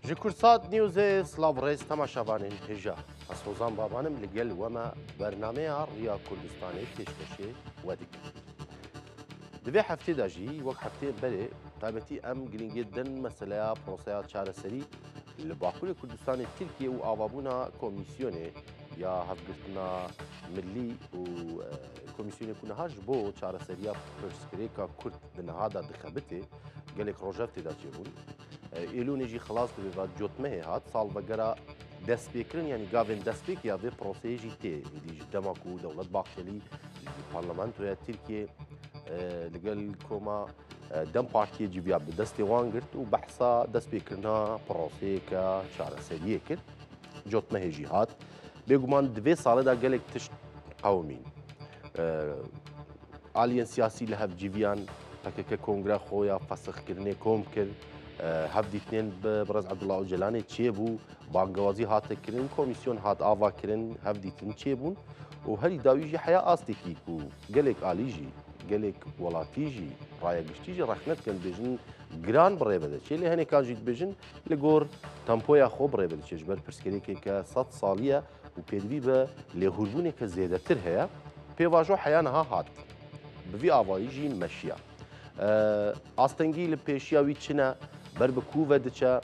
Ji Kursat Newsê Slav Rêz temaşevanên hêja Hesozan babanim li gel wema bernameya Rêya Kurdistanê pêşkêşê wedikin. Di vê heftê de jî wek hefteyên berê taybetî em girîngê din meseleya proseya çareserî li Bakurê Kurdistanê Tirkiye û avabûna komîsyonê ya hevgirtina millî û komîsyonê ku niha ji bo çareseriya pirsgirêka Kurd di niha da dixebitê gelek rojev tê de çêbûn. Êlûnê jî xilas dibe ve cotmehê hat salvegera destpêkirin yanî gavên destpêkiya vê proseyê jî tê êdî ji dema ku Dewlet Bahçelî ji parlamentoya Tirkiye li gel koma dem partiyê civiya bi destê wan girt û behsa destpêkirina proseyeka çareseriyê kir. Cotmehê jî hat. Bêguman di vê salê da gelek tişt qewimîn. Aliyên siyasî li hev civiyan PKK kongre xwe ya fesixkirinê kom kir. Hevdîtinên bi Birez Abdullah Öcalanê çêbû, bangewazî hate kirin, komîsyon hat ava kirin, hevdîtin çêbûn û herî dawî jî heya astekî ku gelek alî jî, gelek welatî jî, raya giştî jî rexnet dikin bêjin giran bi rê vede çê. Lê hinekan jî dibêjin li gor tempoya xwe bi rê vede çê ji ber pirsgirêkeke 100 salî ye û pêdivî bi lêhûrbûneke zêdetir heye. Pêvajo heya niha hat. Bi vî avayî jî meşiya. Astengî li pêşiya wî çi ne? Ber bi ku ve diçe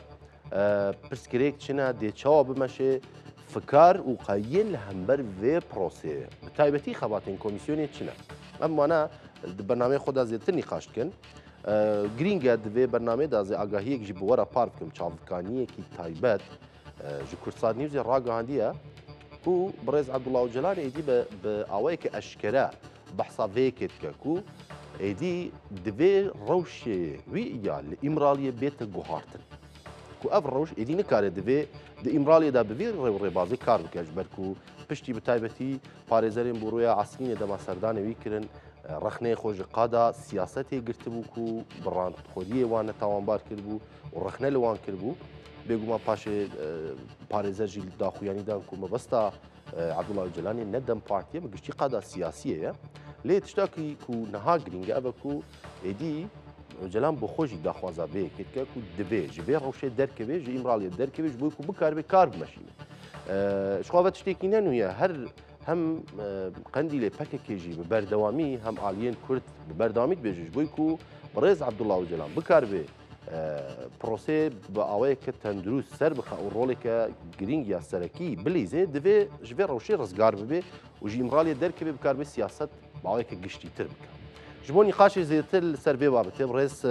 pirsgirêk çi ne dê çawa bimeşe fikar û qayên li hember vê proseyê bi taybetî xebatên komîsyonê çi ne? Em wana di bernameyê xwe da zêdetir nîqaş dikin. Girîng e di vê bernameyê da zê agahiyek jî bi wera par bikim çavkaniyekî taybet ji Kursat Newsê ragihandiye ku Birêz Abdullah Öcalanê êdî bi awayeke eşkere behsa vê yekê dike ku êdî di vê rewşê wî ya li İmraliyê bête guhartin. Ku ev rewş êdî nikare divê di İmraliyê de bi vî rêbazî kar bike ji ber ku piştî bi taybetî parêzerên bi roya Esrînê dema serdanê wî kirin, rexneyê xwe ji qada siyasetê girtibû ku bi randxwediyê wan netewambar kirbû û rexne li wan kirbû. Bêguman paşê parêzer jî daxuyanî dan ku mebesta Abdullah Öcalanê ne dem partiye bi giştî qada siyasî ye. Lê tiştekî ku niha girîng e ev e ku êdî Öcalan bi xwe jî daxwaza vê yekê dike ku divê ji vê rewşê derkeve ji İmraliyê derkeve ji bo ku bikaribe kar bimeşîne. Ji xwe ve tiştekî nenûye her hem qendîlê PKK jî bi berdewamî hem aliyên Kurd bi berdewamî dibêje ji bo ku Birêz Abdullah Öcalan bikaribe proseyê bi awayeke tendurûst ser bixe û roleke girîng ya serekî bilîze divê ji vê rewşê rizgar bibe û ji İmraliyê derkeve bikaribe siyaset bi awayeke giştîtir bike. Ji bo nîqaşê zêdetir li ser vê babetê Birêz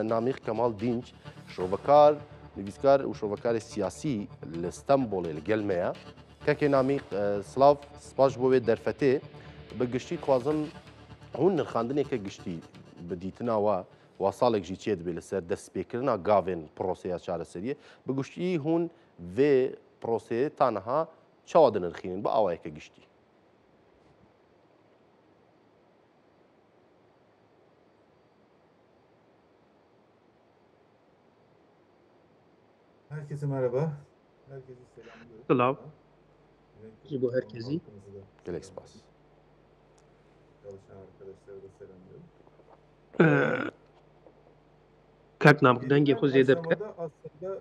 Namîq Kemal Dînç şovekar, nivîskar û şovekarê siyasî li Stenbolê li gel me ye. Kekê Namîq Slav spas ji bo vê derfetê bi giştî dixwazim hûn nirxandineke giştî bi dîtina we wa salek jî çê dibe li ser destpêkirina gavên proseya çareseriyê bi giştî hûn vê proseyê ta niha çawa dinirxînin bi awayeke giştî. Herkese merhaba. Herkese selamlıyorum. Selam. Bu herkesi. Gelek spas. Çalışan arkadaşlara da selamlıyorum. Kak namık denge xwe zêde bike. Aslında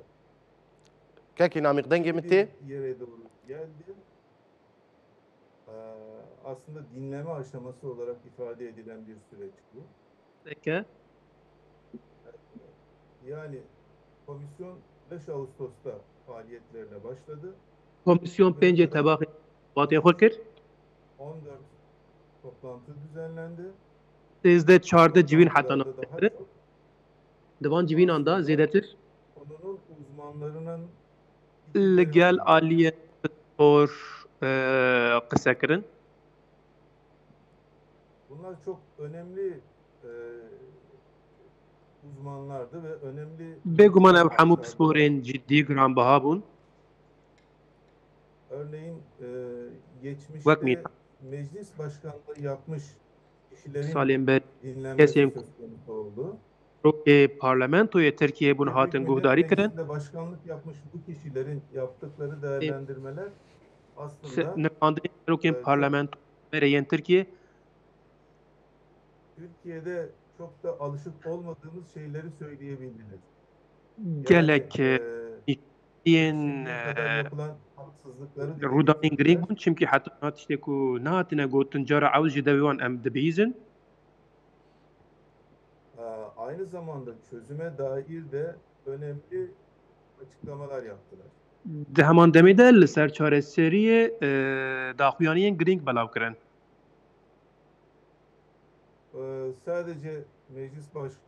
Kekê Namîq dengê min tê? yere doğru geldi. Aslında dinleme aşaması olarak ifade edilen bir süreç bu. Peki. Yani komisyon 5 Ağustos'ta faaliyetlerine başladı. Komisyon pence tebaxê batê xwe kir. 14 toplantı düzenlendi. 13-14 civîn heta Toplantılarda daha navbere. çok Divan civînan da zêdetir konunun uzmanlarının li gel aliyê tor qise kirin. bunlar çok önemli uzmanlardı ve önemli Bêguman ev hemû pisporên ciddî giranbiha bûn. örneğin geçmişte Vak mîna. meclis başkanlığı yapmış kişilerin Salên ber dinlenmesi kesên söz konusu oldu. rokê parlamentoya Tirkiye bûn Büyük hatin Millet guhdarî kirin. Meclisi'nde başkanlık yapmış bu kişilerin yaptıkları değerlendirmeler aslında Nirxandinê rokên parlamento bereyên Tirkiye Türkiye'de çok da alışık olmadığımız şeyleri söyleyebildiler. gelek yên şimdiye kadar yapılan haksızlıkları dile Rudanên getirdiler. girîng bûn çimkî heta tiştê ku nehatine gotin cara ew ji devê wan em dibihîzin. Aynı zamanda çözüme dair de önemli açıklamalar yaptılar. Di heman demê de li ser çareseriyê daxuyaniyên girîng belav kirin. Sadece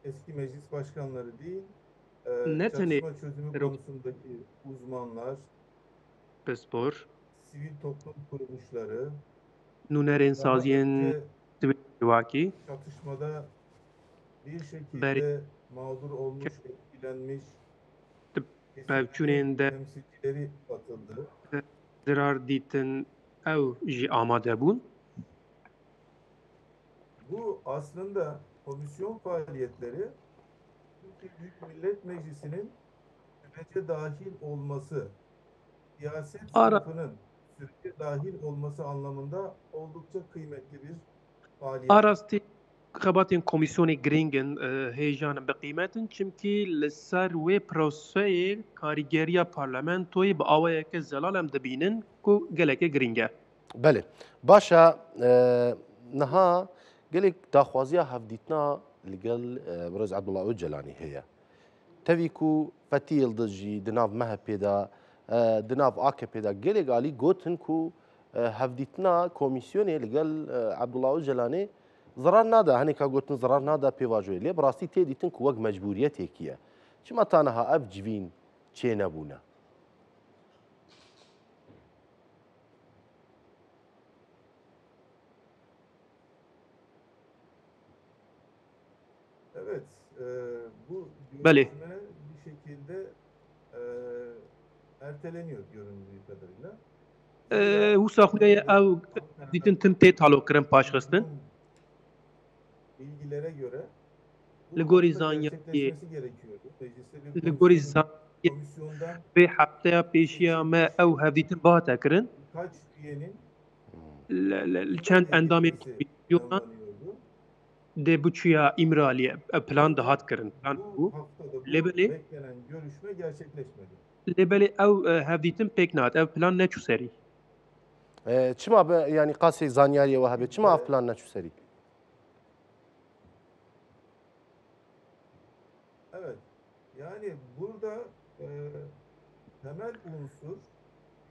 eski meclis başkanları değil, Ne tenê çatışma çözümü konusundaki uzmanlar, pispor, sivil toplum kuruluşları, nûnerên daha saziyên önce sivîl civakî, çatışmada bir şekilde berê mağdur olmuş, etkilenmiş pevçûnên kesimlerin de temsilcileri katıldı. zirar dîtin ew jî amade bûn. Bu aslında komisyon faaliyetleri Türkiye Büyük Millet Meclisi'nin sürece dahil olması, siyaset Ara sınıfının sürece dahil olması anlamında oldukça kıymetli bir faaliyet. arastî xebatên komisyonê girîngin hêjan bi qîmetin çimkî li ser wê proseyê karîgeriya parlamentoyê bi awayeke zelal em dibînin ku geleke girîng e. بله باشە نەها gelek daxwaziya hevdîtina li gel Birêz Ebdullah Öcalanî heye. Tevî ku Fetî Yıldız jî di nav MHP'da di nav AKP'da gelek alî gotin ku hevdîtina komîsyonê li gel Ebdullah Öcalanê zarar nada hinêka gotin zarar nada pêvajoyê lê bi rastî tê dîtin ku wek mecbûriyetêkî ye. Çima ta niha ev civîn çê nebûne? Evet, bu Bale. görüşme bir şekilde erteleniyor göründüğü kadarıyla. Wisa xwedeye ew dîtin tim tê talokirin paşxistin. Bilgilere göre bu Li gorî hafta zanyayê gerçekleşmesi gerekiyordu. Mecliste bir li gorî zanyayê komisyondan vê hefteya pêşiya me ew hevdîtin bihate kirin. birkaç üyenin Li çend endamên getirmesi komisyona planlanıyordu. dê biçûya îmraliyê plan dihat kirin. Plan Bu bû. haftada bu Lê beklenen görüşme gerçekleşmedi. belê ew hevdîtin pêk nat. Ev plan neçû serî. Çima be yani qasê zanyariye we hebe çima ev plan neçû serî? Evet. Yani burada temel unsur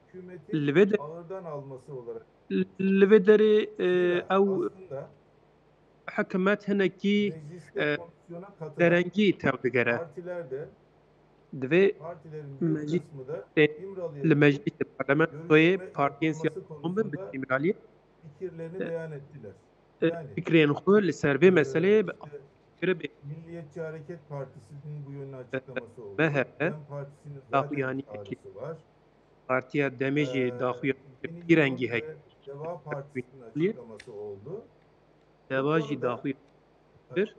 hükümetin Li vê de ağırdan alması olarak li vê derê ew aslında hikûmet hinekî mecliste komisyona katılan derengî tev digere. partiler de Divê partilerin büyük meclis kısmı da li İmralı'ya meclisê parlamentoyê görüşme partiyên yapılması siyasî bin bi konusunda îmraliyê fikirlerini beyan ettiler. Yani fikrên xwe li ser vê meseleyê bi işte kiribê Milliyetçi Hareket Partisi'nin bu yönlü açıklaması oldu. MHP, DEM Partisi'nin zaten daxuyaniyekî çağrısı var. partiya demê jê daxuya Yeni pîrengî Yol heye. ve Deva Partisi'nin açıklaması oldu. Deva Bu jî konuda daxuya bir.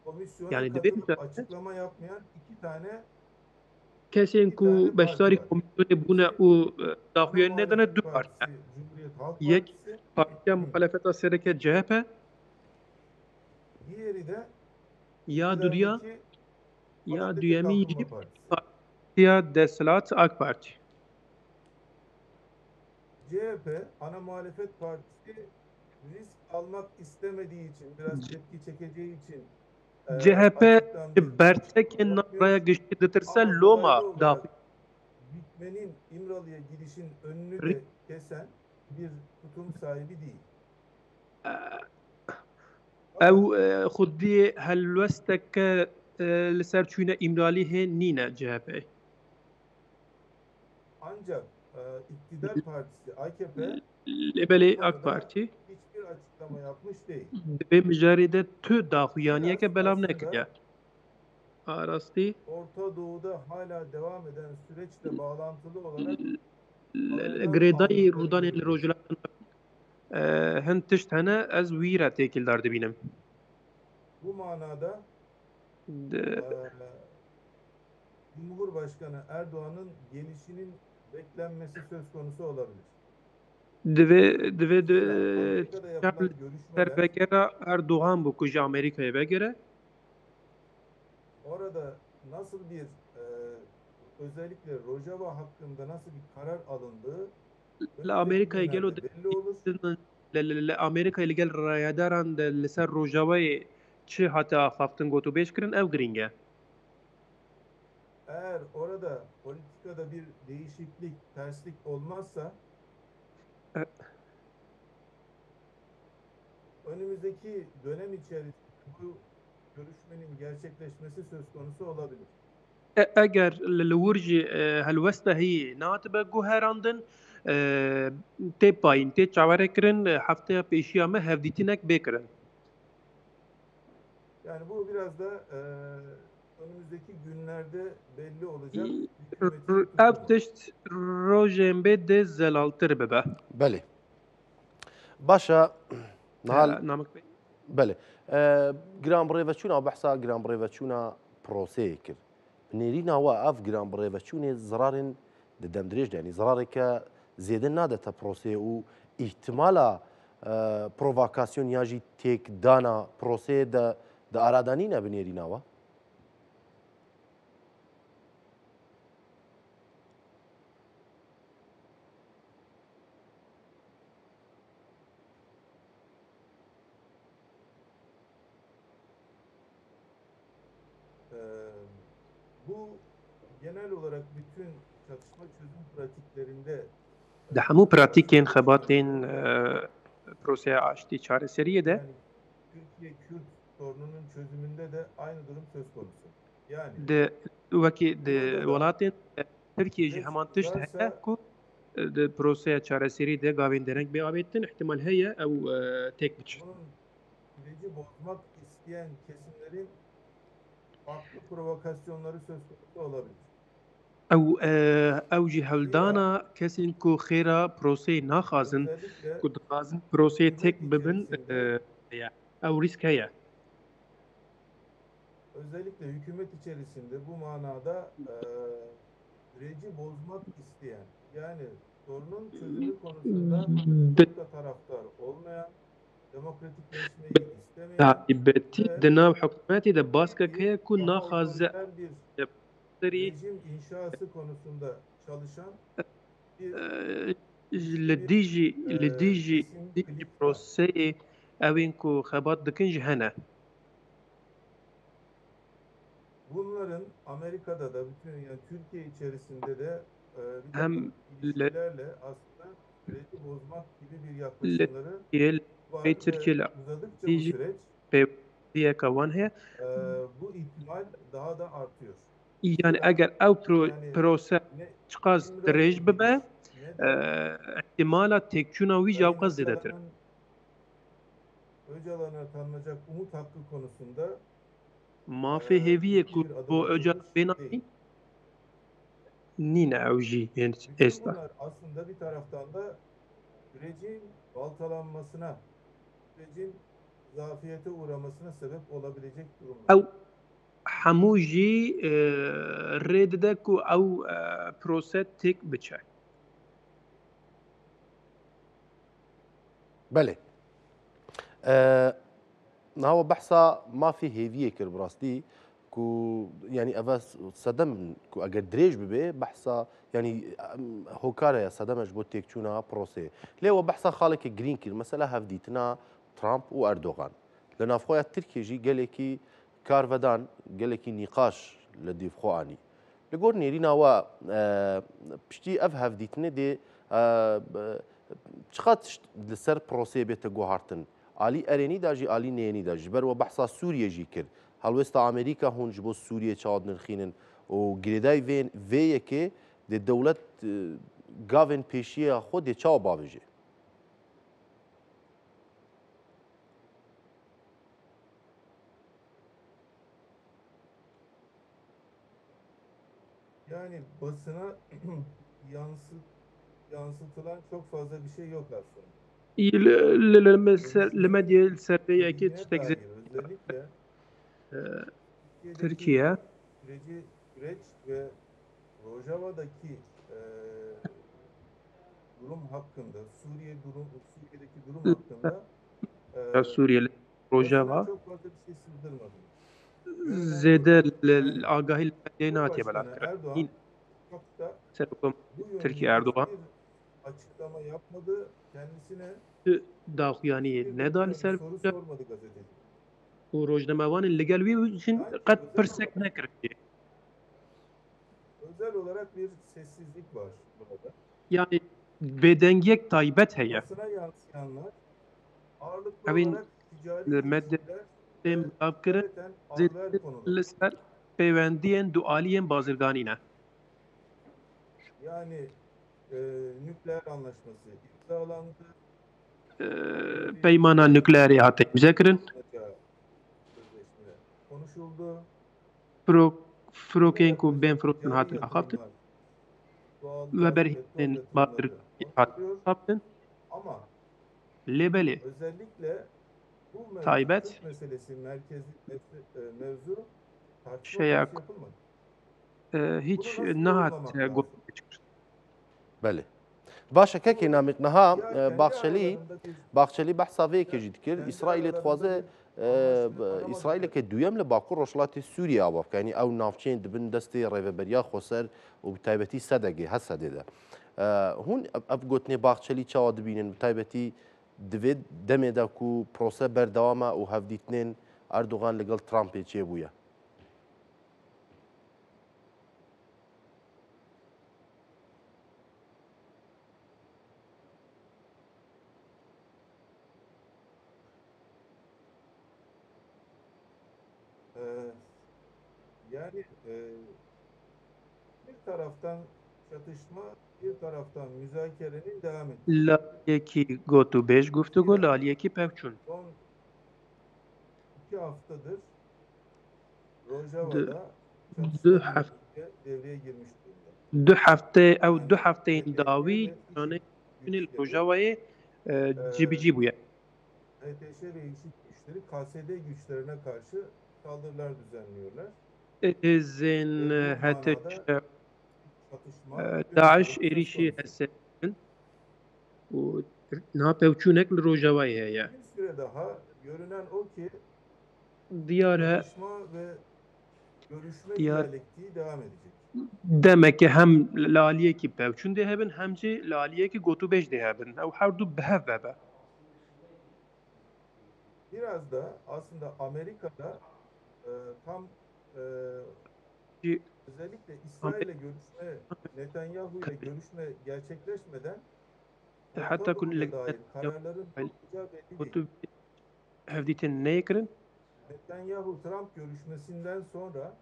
komisyona Yani katılıp dibê açıklama yapmayan iki tane kesên ku beşdarî komisyonê bûne û daxuya nedine du partiye. Cumhuriyet Halk Yek Partisi, partiya muhalefeta sereke CHP diğeri de ya duya iktidardaki ya Adalet ve duyemî Kalkınma jî Partisi. partiya Desthilat AK Parti. CHP ana muhalefet partisi risk almak istemediği için, biraz tepki çekeceği için CHP açıklandı. bertekên nabraya giştî ditirse Ama loma dolaylı olarak daxuya. Bitmenin İmralı'ya gidişin önünü de kesen bir tutum sahibi değil. Ew xudiyê helwesteke li ser çûna îmralî hê nîne CHP. Ancak iktidar partisi AKP Lêbelê AK Parti hiçbir açıklama yapmış değil. divê mijarê de tu daxuyaniyeke belav Aslında nekiriye. Arastî Orta Doğu'da hala devam eden süreçle bağlantılı olarak girêdayê Rûdanê li Rojhilatê hin tişt hene ez wî re têkildar dibînim. bu manada Cumhurbaşkanı Erdoğan'ın gelişinin beklenmesi söz konusu olabilir. Divê Amerika'da yapılan görüşmeler servekera Erdoğan bû ku ji Amerîkayê vegere. orada nasıl bir özellikle Rojava hakkında nasıl bir karar alındığı önümüzdeki لأمريكا يجيلو günlerde belli olur. لأمريكا اللي قال رايداران لسر روجاوي تشي حتى خافتن قوتو بيش كرن أو غرينجا Eğer orada politikada bir değişiklik, terslik olmazsa önümüzdeki dönem içerisinde bu görüşmenin gerçekleşmesi söz konusu olabilir. أجر الورجي هالوسطى هي ناتبة جو هراندن تي باين تي تشاوري كرن حفتة بيشيا ما هفديتينك بكرن Yani bu biraz da önümüzdeki günlerde belli olacak hükümetin tutumu. أبتشت روجين بيد زلال ترببة بله باشا نهال نامك بي بله گران بڕێڤەچوونا بەحسا گران بڕێڤەچوونا پرۆسەیە کرد بنێریناوە ئەف گران بڕێڤەچوونێ زرارên di demdirêj de yanî zirareke zêde nadete prosê û îhtimala provokasyon ya jî têkdana proseyê de aradanî ne binêrînawa? Bu genel olarak bütün çatışma çözüm pratiklerinde ده همو براتيكين خباتين بروسيا عشتي çare seriye de yani Türkiye-Kürt sorununun çözümünde de aynı durum söz konusu. Yani de وكي de burada da ولاتين تركيا جي süreç همان تشت uzarsa هيا كو de بروسيا çare seri de gavin derek بيابيتن احتمال هي أو تيك بتش bunun süreci bozmak isteyen kesimlerin farklı provokasyonları söz konusu olabilir. أو جي هلدانا كسين كو خيرا بروسي ناخازن Özellikle كو دخازن بروسي تيك hükümet ببن içerisinde أو ريسك هيا özellikle hükümet içerisinde bu manada süreci bozmak isteyen yani sorunun çözümü konusunda çok da taraftar olmayan, demokratikleşmeyi istemeyen بتي ve دنا حكوماتي ده باسكا bir كيا كو daha ناخاز otoriter bir سري rejim inşası konusunda çalışan bir لديجي kesim ديجي klik var. بروسي أوين كو خبات دكنج هنا Bunların Amerika'da da bütün yani Türkiye içerisinde de bir هم takım ilişkilerle aslında süreci bozmak gibi bir yaklaşımları لتيل var في ve تركيا uzadıkça bu ديجي süreç بيا كوان هي bu ihtimal daha da artıyor. يعني Zira أجر أو yani بروسا ne تشقاز İmralı دريج ببا Bilic ne de احتمالات تكشونا ويجا Sayın وقز زيادتر Öcalan'a tanınacak umut hakkı konusunda ما في هيفية ciddi bir adım كو أجا atılmış بيناتي değil. نينا أوجي يعني Bütün إستا bunlar aslında bir taraftan da sürecin baltalanmasına, sürecin zafiyete uğramasına sebep olabilecek durumlar. أو حموجي ريد داكو أو بروسات تيك بتشاي بله ناوە بەحسا مافی هێویە کرد بڕاستی کو ینی ئەڤ سەدەم کو ئەگەر درێژ ببێ بەحسا ینی هۆکارەیە سەدەمەش بۆ تێکچوونە پرۆسێ لێوە بەحسا خاڵێکی گرین کرد مەسەلا هەفدیتنا ترامپ و ئەردۆغان لە نافخۆیان ترکێژی گەلێکی کارڤەدان گەلێکی نیقاش لە دیڤخۆانی لە گۆر نێریناوە پشتی ئەف هەفدیتنە دێ چقات لەسەر پرۆسێ بێتە گۆهارتن عالی ئەرێنی داژی عالی نێنی داژی بەرەوە بەحسا سووریەژی کرد هەڵوێستا ئەمریکا هونج بۆ سووریە چاوت نرخینن و گرێدای vêyekê dê dewlet gavên pêşiya xwe dê çawa bavêje Yani basına yansıtılan çok fazla bir şey yok aslında. المديا السرية أكيد Dediğine تشتكي dair özellikle تركيا süreç ve Rojava'daki durum hakkında, Suriye'deki durum hakkında سوريا basına روجافا çok fazla bir şey sızdırmadı. زاد الآگاهی لدينا تبع Cumhurbaşkanı Erdoğan çok da Serokkom bu yönde Türkiye Erdoğan hiçbir açıklama yapmadı. Kendisine daxuyaniye bir nedal bir ser soru sormadı gazeteci. û rojnamevanên li gel wî jin Sanki qet özel pirsek olarak, nekiriye. özel olarak bir sessizlik var burada. Yani bêdengiyek taybet heye. Basına yansıyanlar ağırlıklı Evên olarak ticari li ilişkiler medyayê ve milav kirin nispeten alver zêdetir konuları. li ser peywendiyên dualiyên bazirganî ne. Yani nükleer anlaşması imzalandı. Peymana nükleerê hate imzakirin. Alınacağı sözleşme konuşuldu. Firokên Yine ku bên firotin ticari hatin axaftin yatırımlar, doğal ve gaz, petrol berhînên yatırımları bazirganî hat konuşuluyor. axaftin. Ama Lêbelê özellikle bu mevzu, taybet Kürt meselesi merkezi mevzu tartışma şeya konusu yapılmadı. hiç Bunu nasıl nehat yorumlamak lazım? gotê çıkır. بله باشه که که نامت نها Ya kendi باخشلی aralarında bir باخشلی بحثا وی که جد کرد kendi اسرائیل aralarında تخوازه bir anlaşma اسرائیل aramadılar. که دویم لباکو رشلات سوریه آواف یعنی او نافچین دبن دستی ریوبریا خسر و بتایبتی صدقه هسه دیده هون اف گوتنی باخشلی چاوا دبینن بتایبتی دوید دمه دا کو پروسه بردوامه و هفدیتنین اردوغان لگل ترامپی چه بویا Ee, yani bir taraftan çatışma, bir taraftan müzakerenin devam ettiği. Laliyekî got û bêj guftûgû, Zira laliyekî pevçûn. son 2 haftadır Du Rojava'da du çatışma hef dinamikte devreye girmiş durumda. du heftê ew du Yani hefteyên HTŞ dawî ve canê IŞİD li güçleri, Rojavayê cibicî bûye. HTŞ ve IŞİD güçleri KSD güçlerine karşı saldırılar düzenliyorlar. Êzên Ve bu hete manada çatışma tüm Daeş hızla söz êrişî konusu. hesetin û niha pevçûnek li Rojavayê heye. Bir süre daha görünen o ki Diyar e çatışma ve görüşme diyar diyalektiği devam edecek. demek ki hem laliyekî pevçûn dê hebin hem jî laliyekî got û bêj dê hebin. Ew her du bi hev vebe. Biraz da aslında Amerika'da tam e, Jî özellikle İsrail'le görüşme, Netanyahu ile görüşme gerçekleşmeden heta Orta ku Doğu'ya li dair kararların ne olacağı belli got değil. û hevdîtên nekirin Netanyahu-Trump görüşmesinden sonra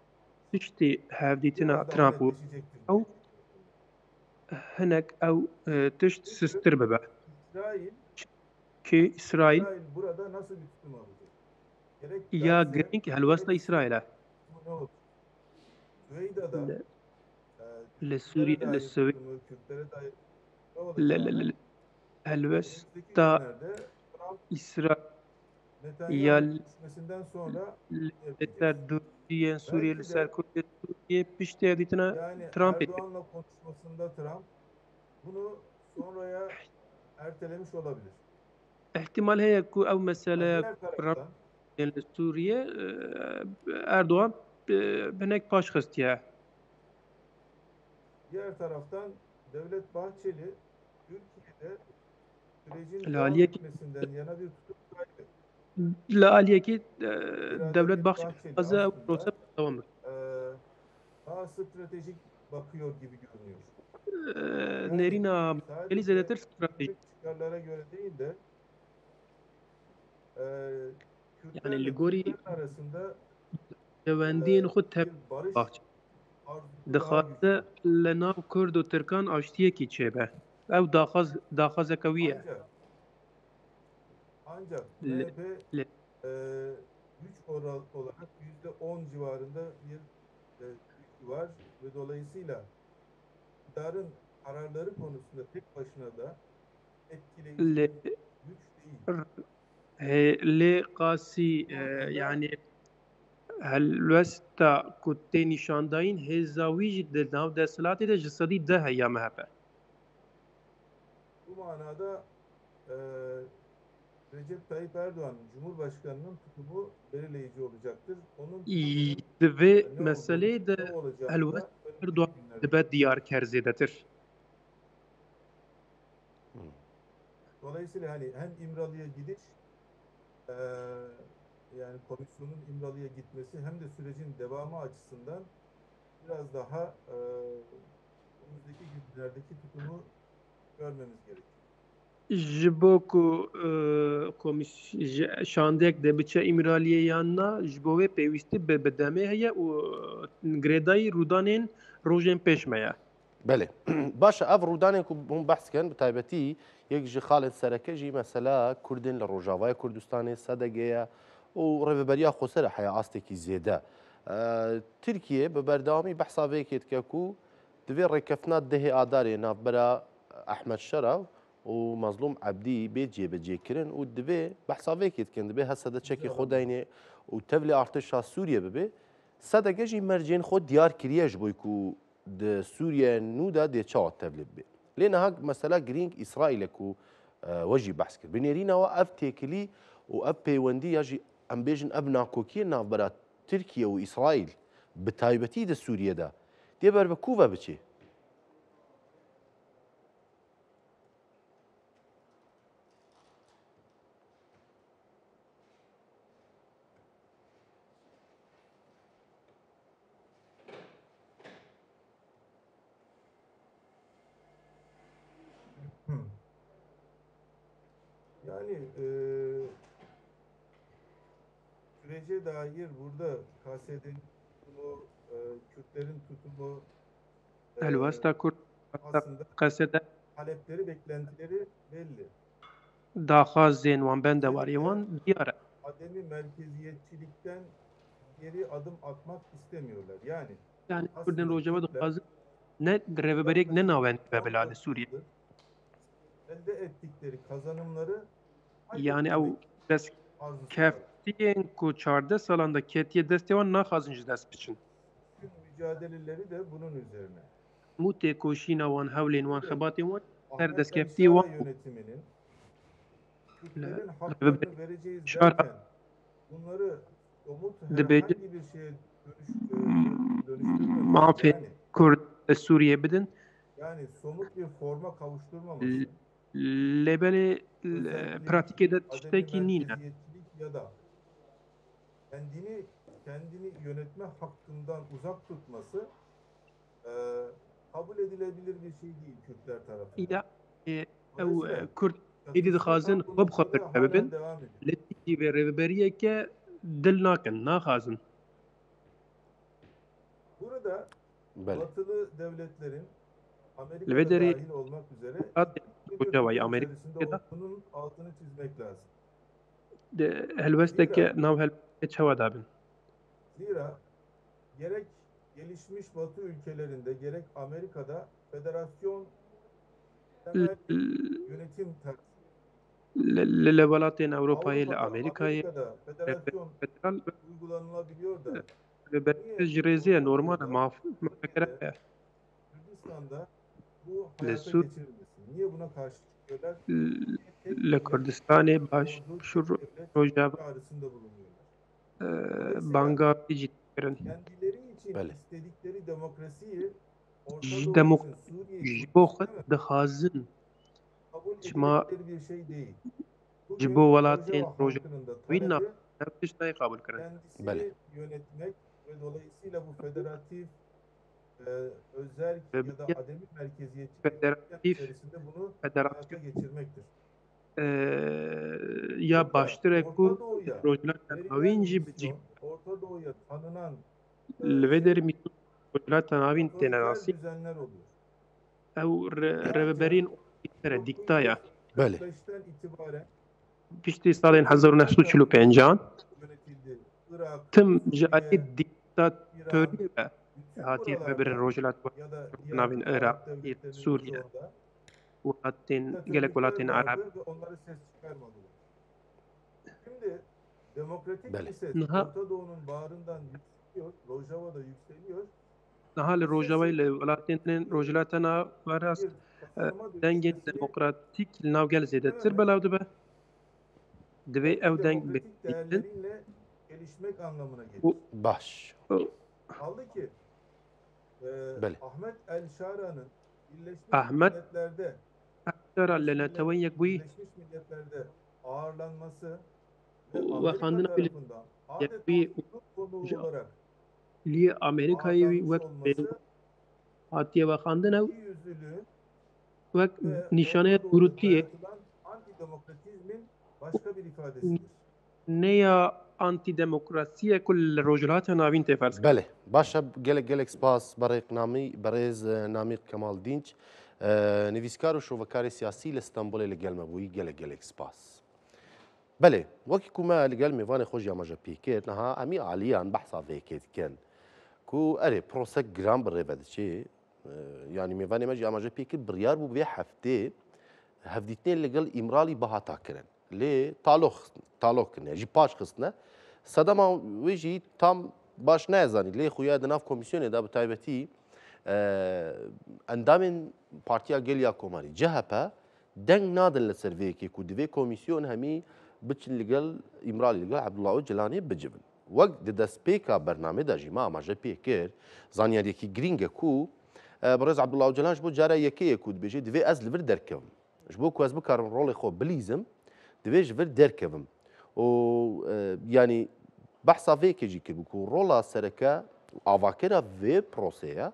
tiştî hevdîtina biraz daha Trump û netleşecektir. ew hinek ew tişt Çünkü sistir bibe. İsrail, Ki İsrail burada nasıl bir tutum alacak? Gerek ya Gazze, girink helwesta gerekse İsrail'e ne olur? Süheyda'da li Kürtlere Suriye li dair Suriye tutumu, Kürtlere dair ne olacağını önümüzdeki helwesta günlerde Trump İsrail ya Netanyahu görüşmesinden sonra li yapacaksın. ser Dürtiyên Suriye li Belki ser de Kurdiyê Suriye piştî hevdîtina yani Trump etdi. Erdoğan'la konuşmasında Trump bunu sonraya ertelemiş olabilir. İhtimal heye ku ew Ha, meseleya diğer taraftan li Suriye Erdoğan binek paş xistiye. Devlet Bahçeli Türkiye'de sürecin devam Laliyekî etmesinden yana bir tutum kaybetti. laliyekî Zira devlet Devlet Bahçeli Bahçeli xwaze ew aslında proses devam daha stratejik bakıyor gibi görünüyor. bike. Yani Nêrîna Bahçelî sadece zêdetir stratejîk. günlük çıkarlara göre değil de e, Yani li Kürtlerle gorî Türklerin arasında cewendiyên xwe bir barış Bahçeli arzusu daha dixwaze güçlü. li nav Kurd û Tirkan aştiyekî çêbe. Ew daxwazeke wî ye. Ancak Li MHP li e, güç olarak %10 civarında bir gücü var ve dolayısıyla iktidarın kararları konusunda tek başına da etkileyici li bir güç değil. lê qasî Bu manada yani helwesta ku tê nîşandayîn hêza wî jî di nav desthilatê de ji sedî deh heye MHP. bu manada e, Recep Tayyip Erdoğan Cumhurbaşkanı'nın tutumu belirleyici olacaktır. Onun tutumunun Di vê ne olduğunu, meseleyê de ne olacağını helwest da Erdoğan dibe diyarker zêdetir. Dolayısıyla hani hem İmralı'ya gidiş eee, yani komisyonun İmralı'ya gitmesi hem de sürecin devamı açısından biraz daha önümüzdeki günlerdeki tutumu görmemiz gerekiyor. Ji bo ku şandek de biçe İmraliye yanına ji bo wê pêwîstî bi demê heye û girêdayî rûdanên rojên pêş me ye. بله باشه اف رودانێک و بووم بەحسکەن بتایبەتی یەک ji خاڵێت سەرەکەژی مەسەلا کوردن لە ڕۆژاوای کوردستانی سەدەگەیە و ڕێبەبەریا خۆسەرە حیا ئاستێکی زێدە تورکیە بە بەردەوامی بەحساوەیەکێتکە و divê ڕێکەفنا dehê ئادارێ navbera ئەحمەد شەرا و مەزلوم عەبدی بێ جێبەجێکردن و divê بەحساوەیەکێتکەن divê هەسەدە çekê xwe daینێ û tevlê artêşa Sûriye bibe سەدەگەژی مەرجên xwe diyar kiriye ji bo ku di Sûriye nû da dê çawa tevlî bibe. Lê niha mesela girîng İsraîlek û we jî behs kir. Bi nêrîna we ev têkilî û ev pêwendiya jî em bêjin ev nakokiyê navbera Tirkiye û İsraîl bi taybetî di Sûriye de dê ber bi ku ve biçê. Yani sürece dair burada KSD'nin tutumu, Kürtlerin tutumu Helwesta Kurd aslında qesede talepleri, beklentileri belli. daxwazên wan ben de warî wan diyar e. Ademi merkeziyetçilikten geri adım atmak istemiyorlar. Yani Yani aslında Kurdên Rojava Kürtler dixwazin ne rêveberiyek ne navend be bila li Sûriye. elde ettikleri kazanımları Yani ew arzusu var. destkeftiyên ku 14 salan da ketiye destê wan naxwazin ji dest biçin. Tüm mücadeleleri de bunun üzerine. Mû têkoşîna wan hewlên wan xebatên wan her Ahmet destkeftiyê El-Şara wan yönetiminin Kürtlerin Le- haklarını vereceğiz Şara- derken bunları somut Dibêje herhangi bir şeye dönüştürmemek. mafê Yani, Kurd li Sûriye bidin. yani somut bir forma kavuşturmaması. Lebelê Özellikle pratikê de ademi tiştekî nîne. merkeziyetçilik ya da kendini yönetme hakkından uzak tutması kabul edilebilir bir şey değil Kürtler tarafından. Ya ew Dolayısıyla Kurd êdî dixwazin çatışma xwe bi xwe tam bu noktada bibin halen devam ediyor. li tîjî vê rêveberiyeke dil nakin, naxwazin. Burada بله batılı devletlerin Li vê Amerika'da derê dahil olmak üzere Rojavayê tutum Amerîkayê içerisinde de olduğunun altını çizmek lazım. helwesteke nav helwesteke çawa dabin. Zira gerek gelişmiş Batı ülkelerinde gerek Amerika'da federasyon temel yönetim tarzı. Li welatên Ewropayê li Avrupa'da, Amerîkayê Amerika'da federasyon federal uygulanılabiliyor da rêveberiyê ji rêzê normal e mafekere ye. Kürdistan'da bu Li hayata Sûr geçirilmesin. Niye buna karşı çıkıyorlar? li Kurdistanê baş şu Rojava çağrısında bulunuyorlar. banga jî kirin. Kendileri için Bəli. istedikleri demokrasiyi Orta Ji Doğu demok- için Suriye Ji bo xwe dixwazin kabul çima edilebilir bir şey değil. ji bo welatên Rojava Rojava halkının da wî talebi ev tiştayê qabul kirin. kendisini Bəli. yönetmek ve dolayısıyla bu federatif özerk Ve ya da bir ademi merkeziyetçi federatif- içerisinde bunu hayata Federasyon geçirmektir. ya baştirek Orta ku Doğu'ya rojilata verilen navîn jî misyon, bicî Orta Doğu'ya tanınan li vê derê mîsyon rojilata navîn têne otoriter nasî düzenler oluyor. ew rêveberiyên tere dîktaya بله 1945'ten itibaren piştî salên 1945 yönetildi. Irak, tim ji Suriye, alî dîktatörî ve bütün hatiye buralarda vebirin rojilata ya da navîn diğer Irak, devletlerin Suriye, birçoğunda welatên gelek welatên diktatörlükler Arab vardı ve onları ses çıkarmadılar. Şimdi demokratik Bəli. bir ses Niha- Orta Doğu'nun bağrından yükseliyor, Rojava'da yükseliyor. niha li rojavayê li welatên rojilata verast Bir tasarıma dengên dönüşmesini demokratîk li nav gel zêdetir belav dibe divê ew deng demokratik bîtin değerleriyle gelişmek anlamına gelir. Bu- باش Kaldı ki بله Ahmet El Şara'nın Birleşmiş Ahmet Milletler'de ترى لنا تويك بوي Birleşmiş Milletler'de ağırlanması ve Amerika وخاندنا بلي tarafından adeta بي konuk konuğu olarak لي أمريكا ağırlanmış وك olması هاتي وخاندنا ikiyüzlülüğün وك ve نشانة Orta Doğu'da بروتية dayatılan antidemokratizmin başka bir ifadesidir. نيا أنتي ديمقراطية كل الرجلات نابين تفرس كان بله باشە gelek سپاس بەڕێکنامی بەڕێز نامیق کەماڵ دینچ نویسکار و شۆڤەکاری سیاسی لە ستەمبولێ لەگەلمە بووی gelek سپاس بله وەکی کومە لەگەل میێوانی خۆشی ئاماژە پێکێت نەها ئەمی عالیان بەحسا vêkêtکەن ku erê prosek giran bi rêve diçê yanî mêvanê me jî amaje pêkir biryar bû vê heftê hevdîtinê li gel îmralî bihata kirin lê talok kirine jî paş xistine sedema wê jî tam baş nezanî lê xuya di nav komîsyonê de bi taybetî endamên Partiya Geliya Komarî CHP deng nadin li ser vêyekê ku divê komîsyon hemî biçin li gel îmralî li gel Ebdullah Öcalanê bicivin. Wek di destpêka bernamê de jî me amaje pê kir zanyaryekî girîng e ku birêz Ebdullah Öcalan ji bo cara yekê ye ku dibêje divê ez li vir derkevim ji bo ku ez bikarim rolê xwe bilîzim divê ji vir derkevim û yanî behsa vêkê jî kirbû ku rola sereke avakira vê prosêye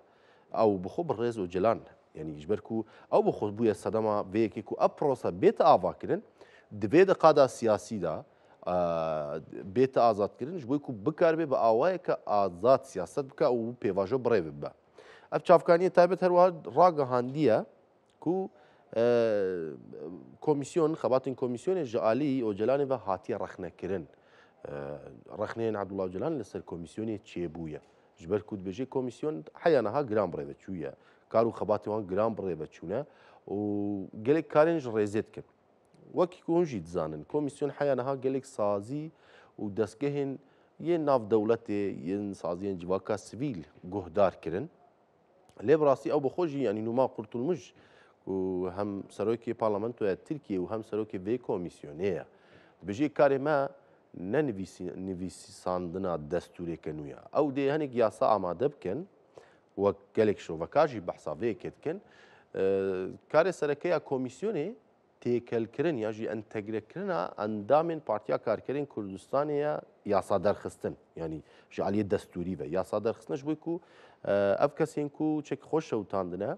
ew bi xwe bi rêz Öcalan yanî ji ber ku ew bi xwe bûye sedema vêyekê ku ev prosa bête avakirin divê di qada siyasî da bête azadkirin ji bo ku bikaribe bi awayeke azad siyaset bike û pêvajo birêve bibe. Ev çavkaniyê taybet her wiha ragihandiye ku komisyon xebatên komisyonê ji alî Öcalanê ve hatiye rexnekirin. Rexneyên Ebdullah Öcalan li ser komisyonê çêbûye. Ji ber ku dibêje komisyon heya niha giran birêve çûye. Kar û xebatê wan giran birêve çûne û gelek karên ji rêzê dikin. Wekî ku hûn jî dizanin komîsyon heya niha gelek sazî û destgehên yên nav dewletê yên saziyên civaka sivîl guhdar kirin. Lê bi rastî ew bi xwe jî yanî Nûma Qurtulmuş û hem serokê parlamentoya Tirkiye û hem serokê vê komîsyonê ye. Dibêje karê me ne nivîsandina destûreke nû ye. Ew dê hinek yasa amade bikin wek gelek şovekar jî behsa vêkê dikin. Karê serekeya komîsyonê têkelkirin ya jî entegrekirina endamên Partiya Karkerên Kurdistanê ye yasa derxistin. Yanî ji aliyê destûrî ve yasa derxistin ji bo ku ev kesên ku çekî xweş şewitandine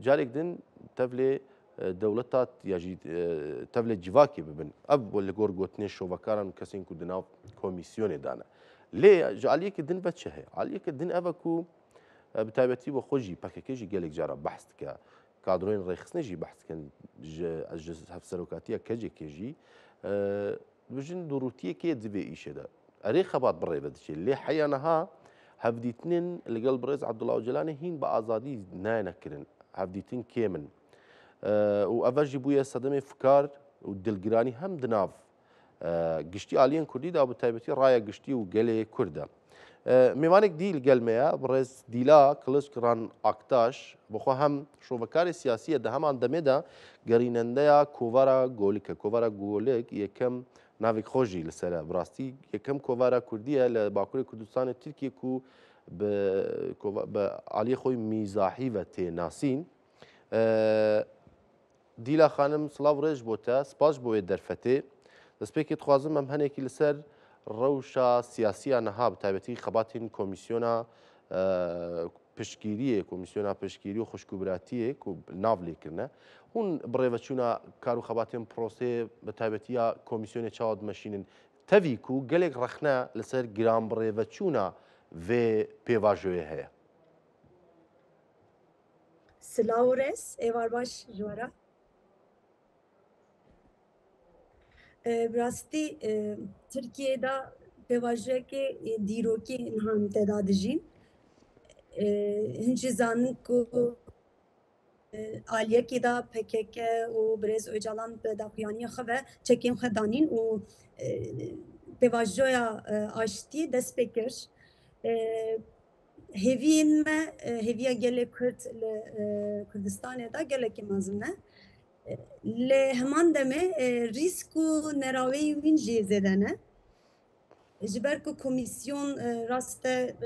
carek din tevlê dewleta ya jî tevlê civakê bibin. Ev li gor gotinê şovekaran û kesên ku di nav komîsyonê dane. Lê ji aliyekê din ve çi heye? Aliyekê din ev e ku bi taybetî bi xwe jî PKK jî gelek cara behs dike. Kadroyên rêxistinê jî behs dikin ji hevserokatiya kecekê jî dijin durûtiyekê divê îşê de. Erê xebat birêve diçe lê heya niha hevdîtinên li gel birêz Ebdullah Öcalanê hîn bi azadî nayene kirin. Hevdîtin kêm in. û ev jî bûye sedemê fikar û dilgiranî hem di nav giştî aliyên Kurdî de bi taybetî raya giştî û gelê Kurd de. Mêvanek dî li gel me ye birêz Dîla Kılıçkıran Aktaş bi xwe hem şovekarê siyasî ye di heman demê de gerînendeya kovara golik e. Kovara golik yekem navek xwe jî li ser e. Bi rastî yekem kovara Kurdî ye li Bakurê Kurdistanê Tirkiye ku bi aliyê xwe mîzahî ve tê nasîn. Dîla xanim silav rêz ji bo te spas ji bo wê derfetê. Destpêkê dixwazim em henekî li ser rewşa siyasiya niha bi taybetî xebatên komîsyona piştgiriyê komîsyona piştgirî û xweşkubiratiyê ku nav lêkirine hûn bi rêveçûna kar û xebatên prosê bi taybetiya komîsyonê çawa dimeşînin tevî ku gelek rexne li ser giranbirêveçûna vê pêvajoyê heye. Silav res êvar baş ji we re. Bi rastî Tirkiyeyê pêvajiyekê dîrokî nihan têda dijîn. Hin jî zanin ku aliyekê da PKK û birêz Öcalan bi daxuyaniya xwe ve çekên xwe danîn û pêvajoya aştî dest pê kir. Hêviyên me hêviya gelê Kurd li Kurdistanê da gelekî mezin e. Lê heman demê rîsk û neraweyê wîn jî zêde ne. ji ber ku komîsyon rast e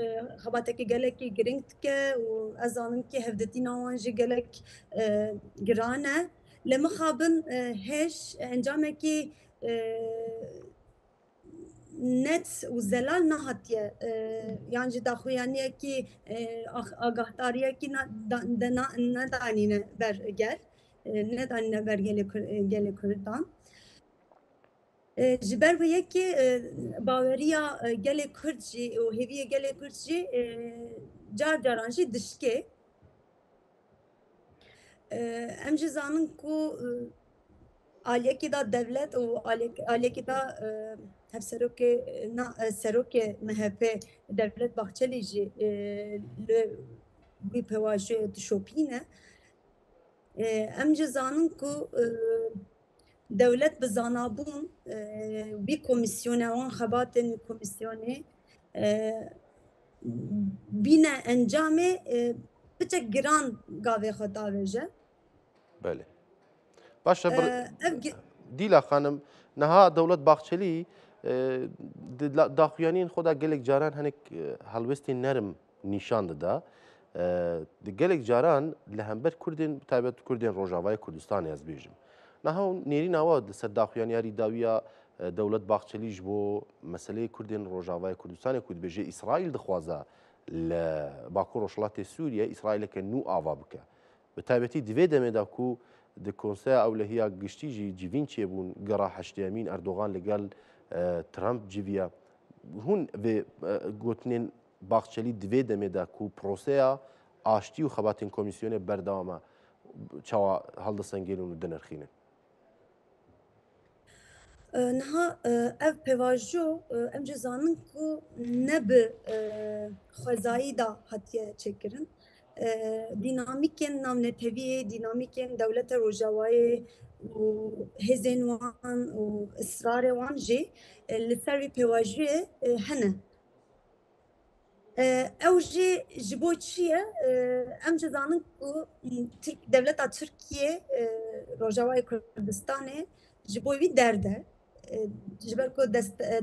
xebatekî gelekî giring dike û ez zanim ki hevdetîna wan jî gelek giran e. Li mixabin hêj encamekî net û zelal nehatiye yan ji daxuyaniyekî agahdariyekî nedanîne ber gel nedanîne ber gelê Kurdan. Ji ber vê yekê baweriya gelê Kurd jî û hêviyê gelê Kurd jî car caran jî dişkê. Em jî zanin ku aliyekî da devlet û aliyekî da hevserokê serokê MHP Devlet Bahçeli jî li wî pewajoyê dişopîne. Em jî zanin ku devlet bi zanabûn wî komîsyona wan xebatên komîsyonê bîne encamê biçek giran gavê xwe daveje. Belê. Baş e Ev Dîla xanim niha Dewlet Baxçelî di daxuyaniyên xwe da gelek caran hinek helwestên nerim nîşan dida. Di gelek caran li hember Kurdên bi taybet Kurdên Rojavayê Kurdistanê ez bêjim. Niha nêrîna we di ser daxuyaniya rîdawiya Dewlet Baxçelî ji bo meseleyê Kurdên Rojavayê Kurdistanê ku dibêje İsraîl dixwaza li Bakur Rojhilatê Sûriye İsraîleke nû ava bike. Bi taybetî divê demê da ku di Konseya Ewlehiya Giştî jî civîn çêbûn gera heştêmîn Erdogan li gel Trump civiya. Hûn vê gotinên Baxçelî divê demê da ku proseya aştî û xebatên komîsyonê berdewama çawa heldisengêlin û dinirxînin. Niha ev pevajo em jî zanin ku ne bi xwezayî da hatiye çêkirin. Dînamîkên navneteviyê, dînamîkên Dewleta Rojavayê û hêzên wan û ısrarê wan jî li ser vî pevajoyê hene. Ew jî ji bo çi ye? Em jî zanin ku Devleta Tirkiye Rojavayê Kurdistanê ji bo wî derde. Ji ber ku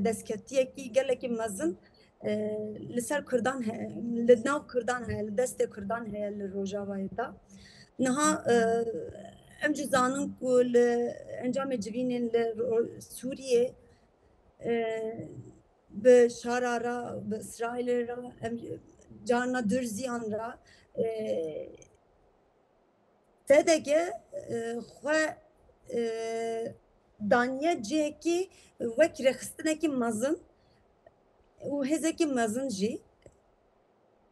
destkeftiyekî gelekî mezin li ser Kurdan heye, li nav Kurdan heye, li destê Kurdan heye li Rojavayê da. Niha em jî zanin ku li encamê civînên li Sûriyê bi şara ra, bi İsraîlê ra, em carna Dürziyan ra TDG xwe daniye cihekî wek rêxistinekî mezin û hêzekî mezin jî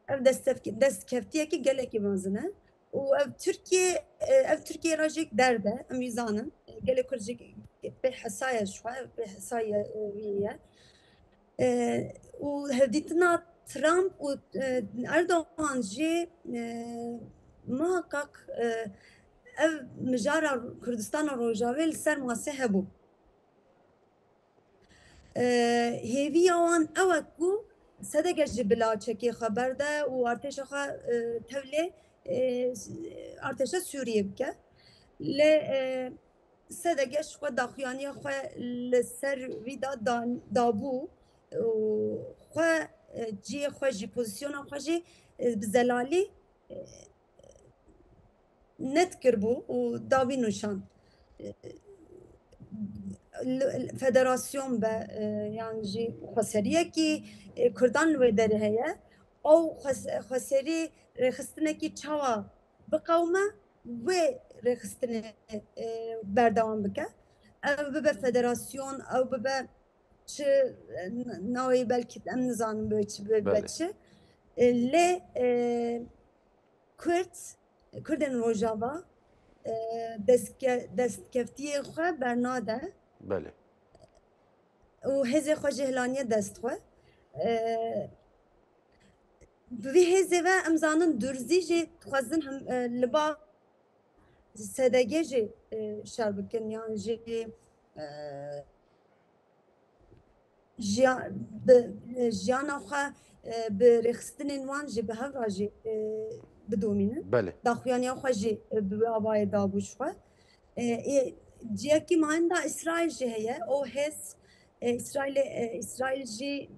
ev destkeftiyekî gelekî mezin e û ev Tirkiye ra jî derde em wî zanin gelê Kurd jî pê hesaya ji xwe pê hesaya wî ye û hevdîtina Trump û Erdogan jî muhakkak ev mijara Kurdistana Rojavê li ser masê hebû. Hêviya wan ew e ku sedeke ji bila çekê xeber de û artêşa xwe tevlê artêşa Sûriyê bike. Lê sedeke ji xwe daxuyaniya xwe li ser wî da dabû û xwe ciyê xwe jî pozisyona xwe jî bi zelalî net kirbû û davî nişan. Federasyon be yan jî xweseriyekî Kurdan li wê derê heye ew xweserî rêxistinekî çawa biqewme wê rêxistinê berdewam bike. Ev bibe federasyon, ew bibe çi navê belkî em nizanin bibe çi. Lê Kurdên Rojava destkeftiyê xwe bernade û hêzê xwe jî hilaniye dest xwe. Bi vî hêzê ve em zanin Dürzî jî dixwazin li ba SDG jî şer bikin yan jî jiyana xwe bi rêxistinên wan jî bi hev ra jî bidomînin. Daxuyaniya xwe jî bi wê avayê dabû ji xwe. Ciyekî mayîn da İsraîl jî heye. O hêz İsrail jî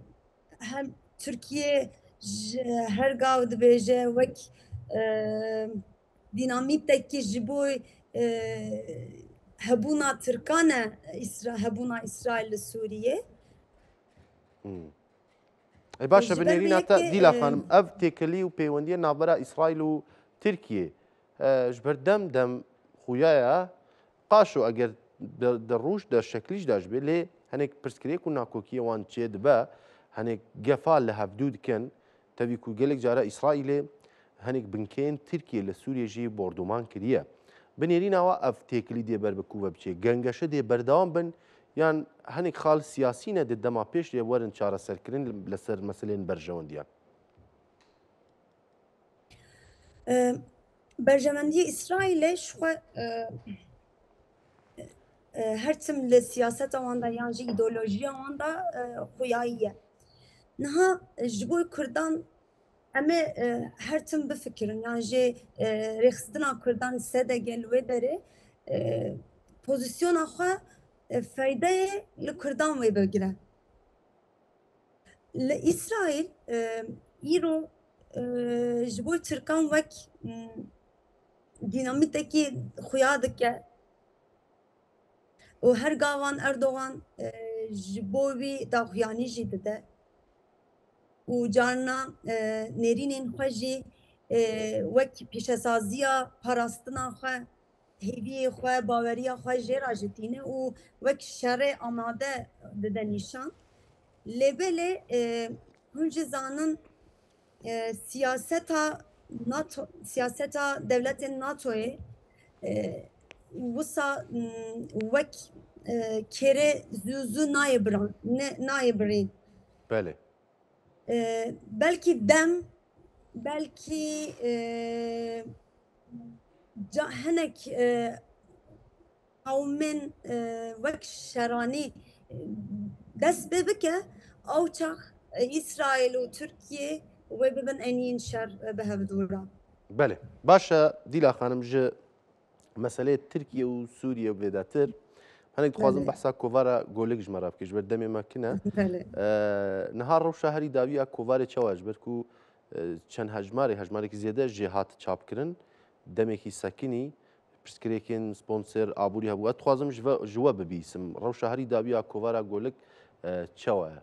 hem Türkiye her gav dibêje wek dînamîtekî ji bo hebûna Tirkan e hebûna İsrail li Sûriyê. باشە ji ber بنێرین vê هەتا yekê دیلا خانم ئەv تێکەلی و پەیوەندیە ناوبەرە ئیسرائیل و تورکیە ji ber dem xuyaya qaş û eger di rûj de şeklîş de ji bê lê hinek pirsgirêk û nakokiyê wan çê dibe hinek gefa li hevdû dikin tevî ku gelek cara İsraîlê hinek binkeyên Tirkiye li Sûriyê jî bordûman kiriye. Binêrîna wa ev têkilî dê ber bi ku ve biçê gengeşe dê berdewam bin yan hinek xal siyasî ne di dema pêş dê werin çareserkirin li ser meselên berjewendiyan. Berjemendiyê İsraîlê ji xwe her tim li siyaseta wan da yan jî îdeolojiya wan da xuyayî ye. Niha ji bo Kurdan em ê her tim bifikirin yan jê rêxistina Kurdan sedege li wê derê pozisyona xwe feydeyê li Kurdan wê bigire. Li İsraîl îro ji bo Tirkan wek dînamîtekî xuya dike û her gavan Erdogan ji bo wî daxuyanî jî dide û carna nêrînên xwe jî wek pêşesaziya parastina xwe hêviyê xwe baweriya xwe jê ra jî tîne û wek şerê amade dide nîşan lêbelê hûn jî zanin siyaseta NATO siyaseta devletên NATOyê wisa wek kêrê zû nayê birîn. Belê. Belkî dem belkî hinek qewmên wek şeranî dest pê bike ew çax İsraîl û Tirkiye wê bibin enîn şer bi hevdûra. Belê. Başa Dîla xanım ji meseleyê Tirkiye û Sûriye vêdatir hinek dixwazim behsa kovara golek ji me re bike ji ber demê me kin e. Niha rewşa herî dawiya kovarê çawa ji ber ku çend hejmarێkî zêde jê hat çapkirin demekî sekinî pirsgirêkên sponser abûrî hebû. Ez dixwazim ji we bibîsim. Rewşa herî dawiya kovara golek çawa ye?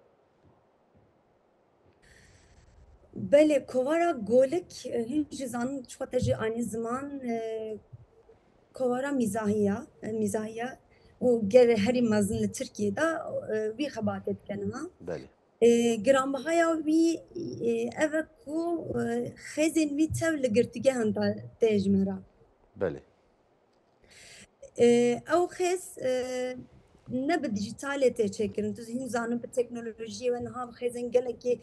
Belê kovara golek hin jî zanin çi te jî anî ziman kovara mîzahiya û gere herî mezin li Tirkiye da wî xebatê dike niha. Belê. Giranbihaya wî ev e ku xêzên wî tev li girtîgehan da tê ji me re. Belê. Ew xêz ne bi dijîtalê tê çêkirin. Tu hîn zanin bi teknolojiyê ve niha xêzên gelekî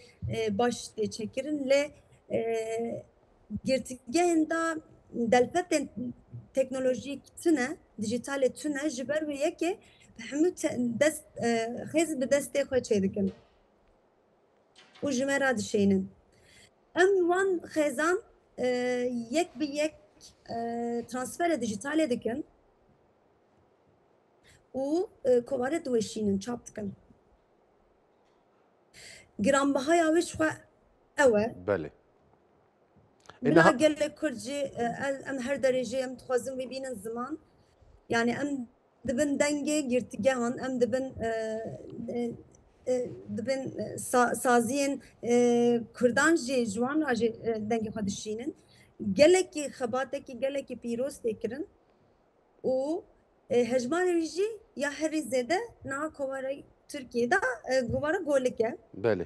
baş tê çêkirin lê girtîgehên da delpetên teknolojîk tune, dijîtalê tune ji ber wê yekê hemû xêz bi destê xwe çê dikin û ji me re dişênin. Em wan xêzan yek bi yek transfera dijîtalê dikin û kovarê diweşînin, çap dikin. Giranbihaya wê ji xwe ew e. Belê. Bila gelek Kurd jî em her derê jî em dixwazin wê bînin ziman. Yani em dibin dengê girtîgehan, em dibin saziyên Kurdan jî ji wan re jî dengê xwe dişînin. Gelekî xebatekî gelekî pîroz tê kirin û hejmarê jî ya herî zêde niha kovara Tirkiye da kovara golek e. Belê.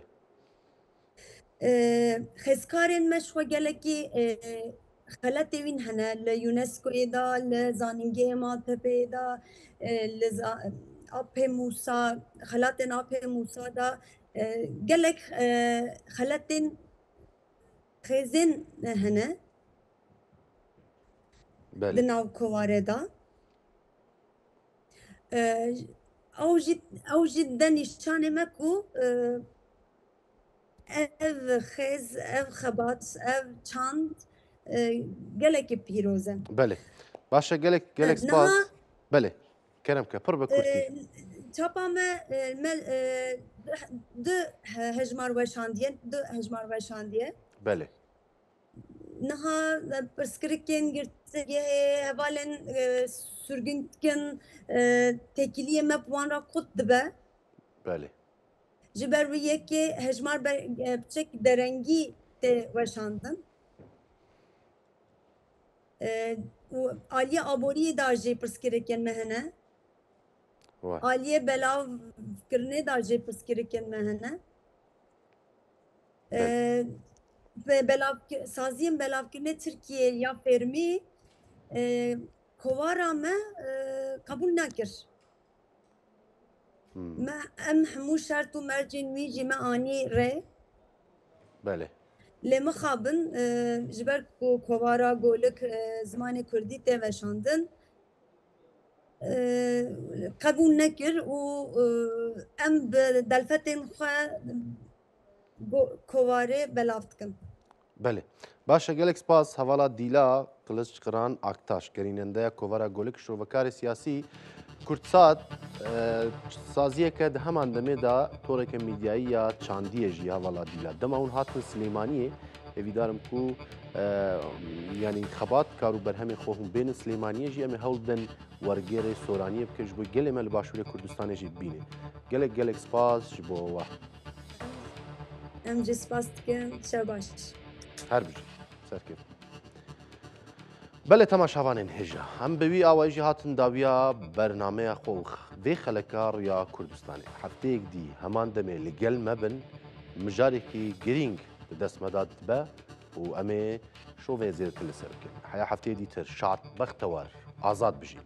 Xezkarên me ji xwe gelekî xeletê wîn hene li UNESCOyê da, li zanîngehê Malpepeyê da, li Apê Musa, xelatên Apê Musa da gelek xeletên xêzên hene li nav kovarê da. Ew jî de nîşanê me ku ev xêz, ev xebat, ev çand gelekî pîroz e. Belê. Başa gelek spas. Belê. Kerem ke pir bi Kurtî. çapa me du hejmar weşandiye بله niha pirskirikên girtiye hevalen sürgünkin tekiliye me wan ra qut dibe بله ji ber wî yekê hejmar biçek derengî tê weşandin û aliye aboriyê da jê pirskirikên me hene وای aliye belavkirinê da jê pirskirikên me hene ve saziyên belavkirinê Tirkiye ya fermî kovara me kabul nekir me em hemû şert û mercên wî jî me anî rê بله lê mixabin ji ber ku kovara golik zimanê Kurdî tê veşandin qebûl nekir û em bi delfetên xwe kovarê belav dikin. بله باشه gelek spas hevala dîla Kılıçkıran Aktaş gerînendeya kovara golik şovekarê siyasî Kurtsat saziyeke di heman demê da toreke mîdyayî ya çandiyê jî hevala dîla dema hûn hatin Silêmaniyê hêvîdarim ku yanî xebat kar û berhemê xwe hûn bên Silêmaniyê jî em ê hewl bidin wergêrê soraniyê bikin ji bo gelê me li Başûrê Kurdistanê jî bibîne gelek spas ji bo we Em jî spas dikin şev baş. her bir serkef بله تماشاوانên hêja em bi wî awayî jî hatin dawiya bernameya xwe vê xeleka Rûya Kurdistanê hefteyek dî heman demê li gel me bin mijarekî girîng di dest me da dibe û em ê şovê zêdetir li ser bikin heya hefteyê dîtir şad bextewar azad bijîn